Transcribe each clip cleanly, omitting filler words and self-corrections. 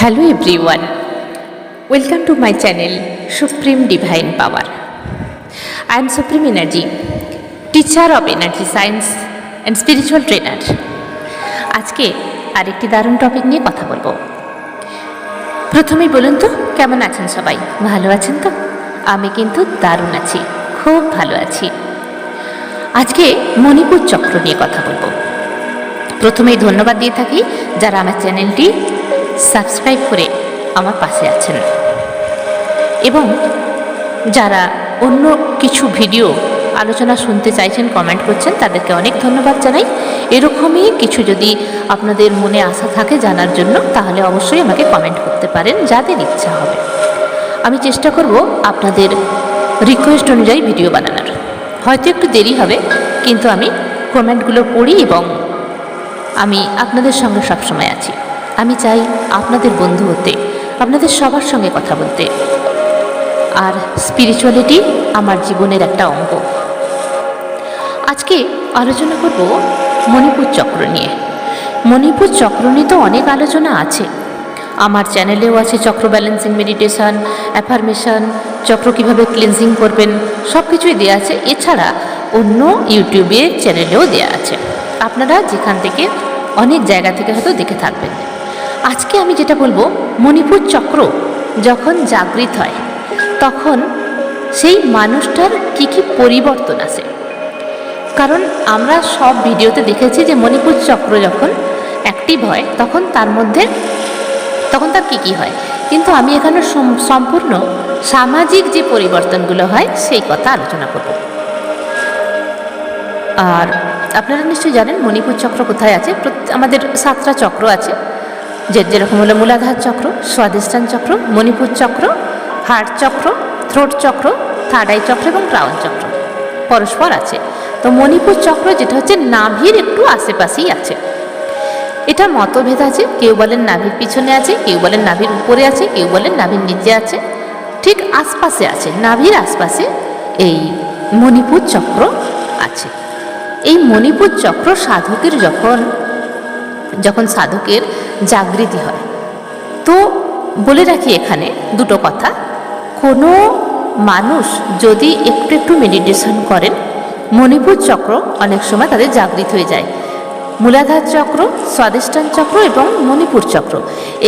Hello everyone, welcome to my channel Supreme Divine Power. I am Supreme Energy, teacher of Energy Science and Spiritual Trainer. আজকে আরেকটি দারুণ topic নিয়ে কথা বলবো। প্রথমেই বলুন তো কেমন আছেন সবাই? ভালো আছেন তো? আমি কিন্তু দারুণ আছি, খুব ভালো আছি। আজকে মণিপুর চক্র নিয়ে কথা বলবো। প্রথমেই ধন্যবাদ দিয়ে থাকি যারা আমার চ্যানেলটি সাবস্ক্রাইব করে আমার পাশে আছেন এবং যারা অন্য কিছু ভিডিও আলোচনা শুনতে চাইছেন, কমেন্ট করছেন, তাদেরকে অনেক ধন্যবাদ জানাই। এরকমই কিছু যদি আপনাদের মনে আশা থাকে জানার জন্য, তাহলে অবশ্যই আমাকে কমেন্ট করতে পারেন, যাদের ইচ্ছা হবে। আমি চেষ্টা করব আপনাদের রিকোয়েস্ট অনুযায়ী ভিডিও বানানোর। হয়তো একটু দেরি হবে, কিন্তু আমি কমেন্টগুলো পড়ি এবং আমি আপনাদের সঙ্গে সবসময় আছি। আমি চাই আপনাদের বন্ধু হতে, আপনাদের সবার সঙ্গে কথা বলতে। আর স্পিরিচুয়ালিটি আমার জীবনের একটা অঙ্গ। আজকে আলোচনা করব মণিপুর চক্র নিয়ে। মণিপুর চক্র নিয়ে তো অনেক আলোচনা আছে, আমার চ্যানেলেও আছে। চক্র ব্যালেন্সিং মেডিটেশন, অ্যাফার্মেশন, চক্র কীভাবে ক্লিনজিং করবেন, সব কিছুই দেওয়া আছে। এছাড়া অন্য ইউটিউবের চ্যানেলেও দেওয়া আছে, আপনারা যেখান থেকে অনেক জায়গা থেকে হয়তো দেখে থাকবেন। আজকে আমি যেটা বলবো, মণিপুর চক্র যখন জাগৃত হয় তখন সেই মানুষটার কি কি পরিবর্তন আসে। কারণ আমরা সব ভিডিওতে দেখেছি যে মণিপুর চক্র যখন অ্যাক্টিভ হয় তখন তার কি হয়, কিন্তু আমি এখানে সম্পূর্ণ সামাজিক যে পরিবর্তনগুলো হয় সেই কথা আলোচনা করব। আর আপনারা নিশ্চয়ই জানেন মণিপুর চক্র কোথায় আছে। আমাদের 7টা চক্র আছে, যেরকম হলো মূলাধার চক্র, স্বাধিষ্ঠান চক্র, মণিপুর চক্র, হার্ট চক্র, থ্রোট চক্র, থার্ড আই চক্র এবং ক্রাউন চক্র পরস্পর আছে। তো মণিপুর চক্র যেটা হচ্ছে নাভির একটু আশেপাশেই আছে। এটা মতভেদ আছে, কেউ বলেন নাভির পিছনে আছে, কেউ বলেন নাভির উপরে আছে, কেউ বলেন নাভির নিচে আছে, ঠিক আশপাশে আছে, নাভির আশপাশে এই মণিপুর চক্র আছে। এই মণিপুর চক্র সাধকের যখন সাধকের জাগৃতি হয়, তো বলে রাখি এখানে দুটো কথা। কোনো মানুষ যদি একটু মেডিটেশন করেন, মণিপুর চক্র অনেক সময় তাদের জাগৃত হয়ে যায়। মূলাধার চক্র, স্বাধিষ্ঠান চক্র এবং মণিপুর চক্র,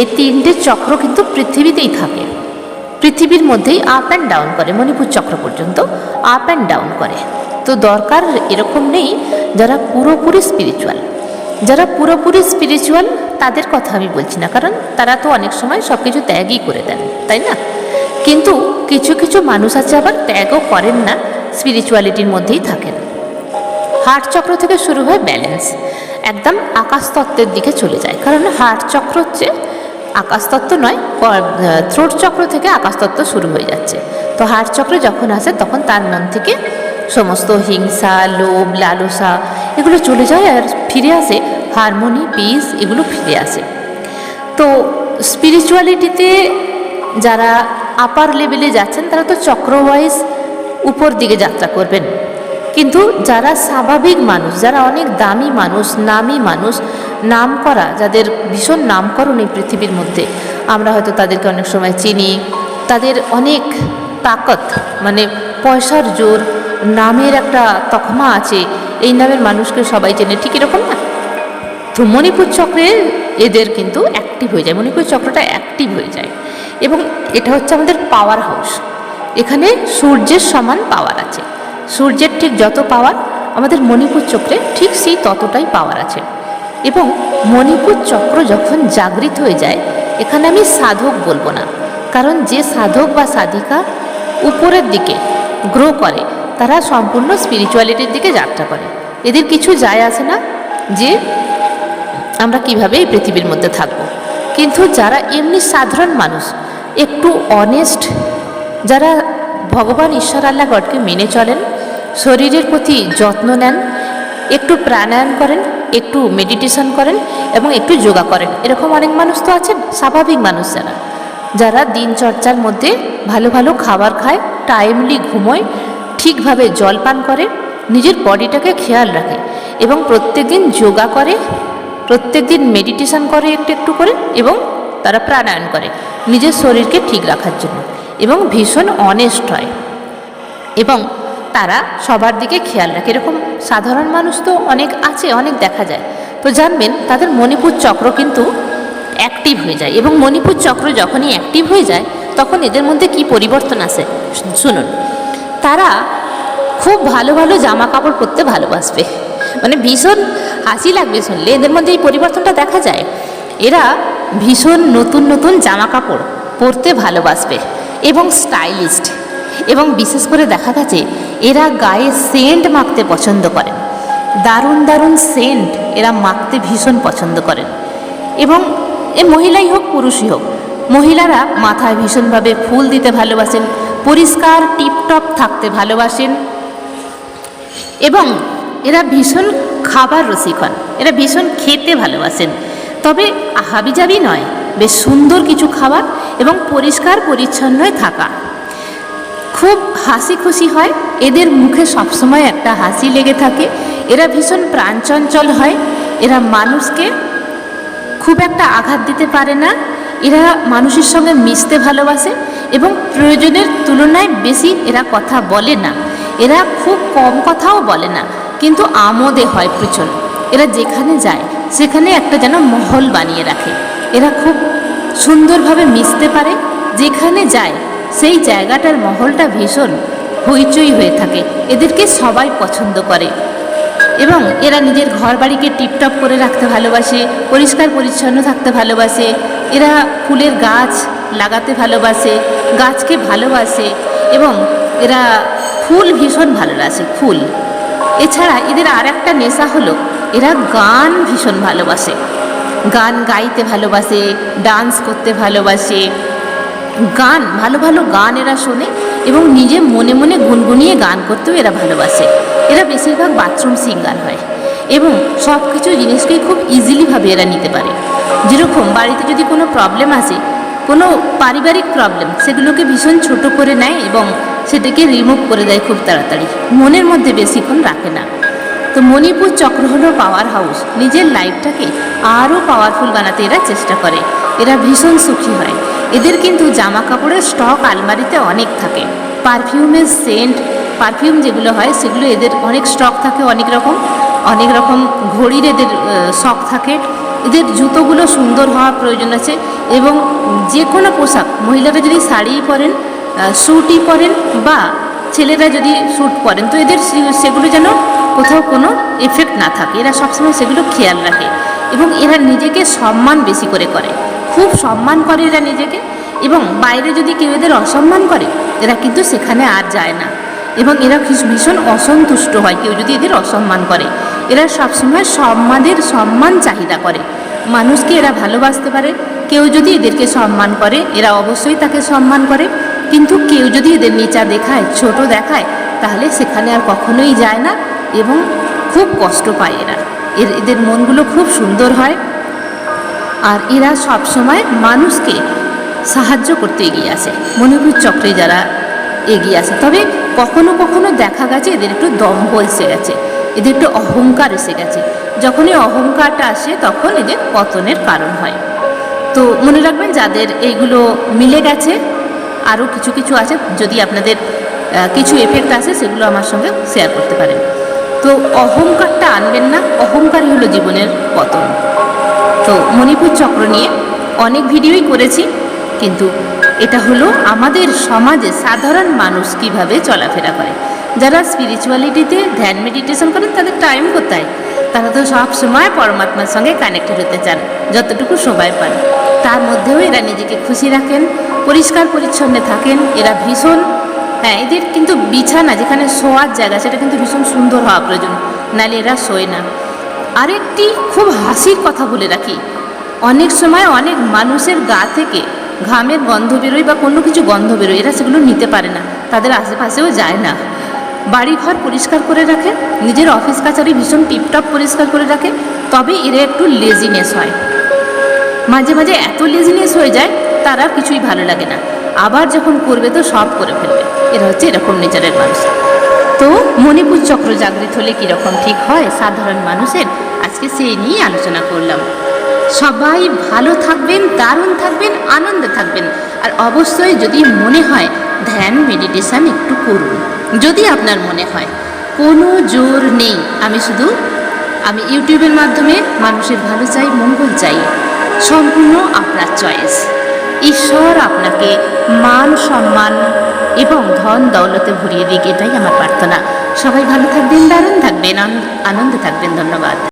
এই 3টে চক্র কিন্তু পৃথিবীতেই থাকে, পৃথিবীর মধ্যেই আপ অ্যান্ড ডাউন করে। মণিপুর চক্র পর্যন্ত আপ অ্যান্ড ডাউন করে। তো দরকার এরকম নেই যারা পুরোপুরি স্পিরিচুয়াল, তাদের কথা আমি বলছি না, কারণ তারা তো অনেক সময় সব কিছু ত্যাগই করে দেন, তাই না? কিন্তু কিছু কিছু মানুষ আছে আবার ত্যাগও করেন না, স্পিরিচুয়ালিটির মধ্যেই থাকেন। হার্ট চক্র থেকে শুরু হয় ব্যালেন্স, একদম আকাশতত্ত্বের দিকে চলে যায়। কারণ হার্ট চক্র হচ্ছে আকাশতত্ত্ব নয়, থ্রোট চক্র থেকে আকাশতত্ত্ব শুরু হয়ে যাচ্ছে। তো হার্ট চক্র যখন আসে তখন তার মন থেকে সমস্ত হিংসা, লোভ, লালসা এগুলো চলে যায় আর ফিরে আসে হারমোনি, পিস, এগুলো ফিরে আসে। তো স্পিরিচুয়ালিটিতে যারা আপার লেভেলে যাচ্ছেন তারা তো চক্র ওয়াইজ উপর দিকে যাত্রা করবেন, কিন্তু যারা স্বাভাবিক মানুষ, যারা অনেক দামি মানুষ, নামী মানুষ, নাম করা, যাদের ভীষণ নামকরণ এই পৃথিবীর মধ্যে, আমরা হয়তো তাদেরকে অনেক সময় চিনি, তাদের অনেক তাকত, মানে পয়সার জোর, নামের একটা তকমা আছে, এই নামের মানুষকে সবাই চেনে, ঠিক এরকম না? তো মণিপুর চক্রে এদের কিন্তু অ্যাক্টিভ হয়ে যায়, মণিপুর চক্রটা অ্যাক্টিভ হয়ে যায় এবং এটা হচ্ছে আমাদের পাওয়ার হাউস। এখানে সূর্যের সমান পাওয়ার আছে, সূর্যের ঠিক যত পাওয়ার আমাদের মণিপুর চক্রে ঠিক সেই ততটাই পাওয়ার আছে। এবং মণিপুর চক্র যখন জাগৃত হয়ে যায়, এখানে আমি সাধক বলবো না, কারণ যে সাধক বা সাধিকা উপরের দিকে গ্রো করে তারা সম্পূর্ণ স্পিরিচুয়ালিটির দিকে যাত্রা করে। এদের কিছু যায় আসে না যে আমরা কিভাবে এই পৃথিবীর মধ্যে থাকবো। কিন্তু যারা এমনি সাধারণ মানুষ, একটু অনেস্ট, যারা ভগবান ঈশ্বর আল্লাহ গডকে মেনে চলেন, শরীরের প্রতি যত্ন নেন, একটু প্রাণায়াম করেন, একটু মেডিটেশন করেন এবং একটু যোগা করেন, এরকম অনেক মানুষ তো আছেন, স্বাভাবিক মানুষ যারা দিনচর্চার মধ্যে ভালো ভালো খাবার খায়, টাইমলি ঘুমোয়, ঠিকভাবে জল পান করে, নিজের বডিটাকে খেয়াল রাখে এবং প্রত্যেকদিন যোগা করে, প্রত্যেকদিন মেডিটেশন করে একটু একটু করে এবং তারা প্রাণায়াম করে নিজের শরীরকে ঠিক রাখার জন্য, এবং ভীষণ অনেস্ট হয়, এবং তারা সবার দিকে খেয়াল রাখে। এরকম সাধারণ মানুষ তো অনেক আছে, অনেক দেখা যায়। তো জানবেন তাদের মণিপুর চক্র কিন্তু অ্যাক্টিভ হয়ে যায়, এবং মণিপুর চক্র যখনই অ্যাক্টিভ হয়ে যায় তখন এদের মধ্যে কি পরিবর্তন আসে শুনুন। তারা খুব ভালো ভালো জামা কাপড় পরতে ভালোবাসবে, মানে ভীষণ হাসি লাগবে শুনলে এদের মধ্যে এই পরিবর্তনটা দেখা যায়। এরা ভীষণ নতুন নতুন জামা কাপড় পরতে ভালোবাসবে এবং স্টাইলিস্ট, এবং বিশেষ করে দেখা গেছে এরা গায়ে সেন্ট মাখতে পছন্দ করেন, দারুণ দারুণ সেন্ট এরা মাখতে ভীষণ পছন্দ করেন। এবং এ মহিলাই হোক পুরুষই হোক, মহিলারা মাথায় ভীষণভাবে ফুল দিতে ভালোবাসেন, পরিষ্কার টিপটপ থাকতে ভালোবাসেন, এবং এরা ভীষণ খাবার রসিক হন, এরা ভীষণ খেতে ভালোবাসেন। তবে হাবিজাবি নয়, বেশ সুন্দর কিছু খাবার এবং পরিষ্কার পরিচ্ছন্নই থাকা। খুব হাসি খুশি হয়, এদের মুখে সবসময় একটা হাসি লেগে থাকে। এরা ভীষণ প্রাণচঞ্চল হয়, এরা মানুষকে খুব একটা আঘাত দিতে পারে না, এরা মানুষের সঙ্গে মিশতে ভালোবাসে এবং প্রয়োজনের তুলনায় বেশি এরা কথা বলে না, এরা খুব কম কথাও বলে না, কিন্তু আমোদে হয় প্রচুর। এরা যেখানে যায় সেখানে একটা যেন মহল বানিয়ে রাখে, এরা খুব সুন্দরভাবে মিশতে পারে, যেখানে যায় সেই জায়গাটার মহলটা ভীষণ হইচই হয়ে থাকে, এদেরকে সবাই পছন্দ করে। এবং এরা নিজের ঘর বাড়িকে টিপটপ করে রাখতে ভালোবাসে, পরিষ্কার পরিচ্ছন্ন থাকতে ভালোবাসে, এরা ফুলের গাছ লাগাতে ভালোবাসে, গাছকে ভালোবাসে, এবং এরা ফুল ভীষণ ভালোবাসে, ফুল। এছাড়া এদের আর একটা নেশা হলো এরা গান ভীষণ ভালোবাসে, গান গাইতে ভালোবাসে, ডান্স করতে ভালোবাসে, গান ভালো ভালো গান এরা শোনে এবং নিজে মনে মনে গুনগুনিয়ে গান করতেও এরা ভালোবাসে। এরা বেশিরভাগ বাথরুম সিঙ্গার হয় এবং সব কিছু জিনিসকেই খুব ইজিলিভাবে এরা নিতে পারে। যেরকম বাড়িতে যদি কোনো প্রবলেম আসে, কোনো পারিবারিক প্রবলেম, সেগুলোকে ভীষণ ছোট করে নেয় এবং সেটাকে রিমুভ করে দেয় খুব তাড়াতাড়ি, মনের মধ্যে বেশিক্ষণ রাখে না। তো মণিপুর চক্র হলো পাওয়ার হাউস, নিজের লাইফটাকে আরও পাওয়ারফুল বানাতে এরা চেষ্টা করে, এরা ভীষণ সুখী হয়। এদের কিন্তু জামা কাপড়ের স্টক আলমারিতে অনেক থাকে, পারফিউমের সেন্ট, পারফিউম যেগুলো হয় সেগুলো এদের অনেক স্টক থাকে, অনেক রকম ঘড়ির এদের শখ থাকে। এদের জুতোগুলো সুন্দর হওয়া প্রয়োজন আছে, এবং যে কোনো পোশাক, মহিলারা যদি শাড়ি পরেন, স্যুটই পরেন, বা ছেলেরা যদি স্যুট পরেন, তো এদের সেগুলো যেন কোথাও কোনো এফেক্ট না থাকে, এরা সবসময় সেগুলো খেয়াল রাখে। এবং এরা নিজেকে সম্মান বেশি করে, খুব সম্মান করে এরা নিজেকে, এবং বাইরে যদি কেউ এদের অসম্মান করে এরা কিন্তু সেখানে আর যায় না, এবং এরা ভীষণ অসন্তুষ্ট হয় কেউ যদি এদের অসম্মান করে। এরা সবসময় সম্মান চাহিদা করে, মানুষকে এরা ভালোবাসতে পারে। কেউ যদি এদেরকে সম্মান করে এরা অবশ্যই তাকে সম্মান করে, কিন্তু কেউ যদি এদের নিচা দেখায়, ছোট দেখায়, তাহলে সেখানে আর কখনোই যায় না এবং খুব কষ্ট পায় এরা। এদের মনগুলো খুব সুন্দর হয়, আর এরা সবসময় মানুষকে সাহায্য করতে এগিয়ে আসে, মণিপুর চক্রে যারা এগিয়ে আসে। তবে কখনো কখনো দেখা গেছে এদের একটু দম্ভ এসে গেছে, এদের একটু অহংকার এসে গেছে। যখনই অহংকারটা আসে তখন এদের পতনের কারণ হয়। তো মনে রাখবেন, যাদের এইগুলো মিলে গেছে, আরও কিছু কিছু আছে, যদি আপনাদের কিছু এফেক্ট আসে সেগুলো আমার সঙ্গে শেয়ার করতে পারেন। তো অহংকারটা আনবেন না, অহংকারই হলো জীবনের পতন। তো মণিপুর চক্র নিয়ে অনেক ভিডিওই করেছি, কিন্তু এটা হলো আমাদের সমাজে সাধারণ মানুষ কিভাবে চলাফেরা করে। যারা স্পিরিচুয়ালিটিতে ধ্যান মেডিটেশন করেন তাদের টাইম কোথায়, তারা তো সব সময় পরমাত্মার সঙ্গে কানেক্টেড হতে চান, যতটুকু সময় পান। তার মধ্যেও এরা নিজেকে খুশি রাখেন, পরিষ্কার পরিচ্ছন্ন থাকেন। এরা ভীষণ, এদের কিন্তু বিছানা, যেখানে শোয়ার জায়গা, সেটা কিন্তু ভীষণ সুন্দর হওয়া প্রয়োজন, নাহলে এরা শোয় না। আরেকটি খুব হাসির কথা বলে রাখি, অনেক সময় অনেক মানুষের গা থেকে ঘামের গন্ধ বেরোয় বা কোনো কিছু গন্ধ বেরোয়, এরা সেগুলো নিতে পারে না, তাদের আশেপাশেও যায় না। বাড়িঘর পরিষ্কার করে রাখে, নিজের অফিস কাছারি ভীষণ টিপটপ পরিষ্কার করে রাখে। তবে এরা একটু লেজিনেস হয়, মাঝে মাঝে এত লেজিনেস হয়ে যায় তারা কিছুই ভালো লাগে না, আবার যখন করবে তো সব করে ফেলবে। এরা হচ্ছে এরকম নেচারের মানুষ। তো মণিপুর চক্র জাগৃত হলে কীরকম ঠিক হয় সাধারণ মানুষের, আজকে সেই নিয়ে আলোচনা করলাম। সবাই ভালো থাকবেন, দারুণ থাকবেন, আনন্দে থাকবেন। আর অবশ্যই যদি মনে হয় ধ্যান মেডিটেশন একটু করুন, যদি আপনার মনে হয়, কোনো জোর নেই। আমি ইউটিউবের মাধ্যমে মানুষের ভালো চাই, মঙ্গল চাই, সম্পূর্ণ আপনার চয়েস। ঈশ্বর আপনাকে মান সম্মান এবং ধন দৌলতে ভরিয়ে দিক, এটাই আমার প্রার্থনা। সবাই ভালো থাকবেন, দারুণ থাকবেন, আনন্দে থাকবেন। ধন্যবাদ।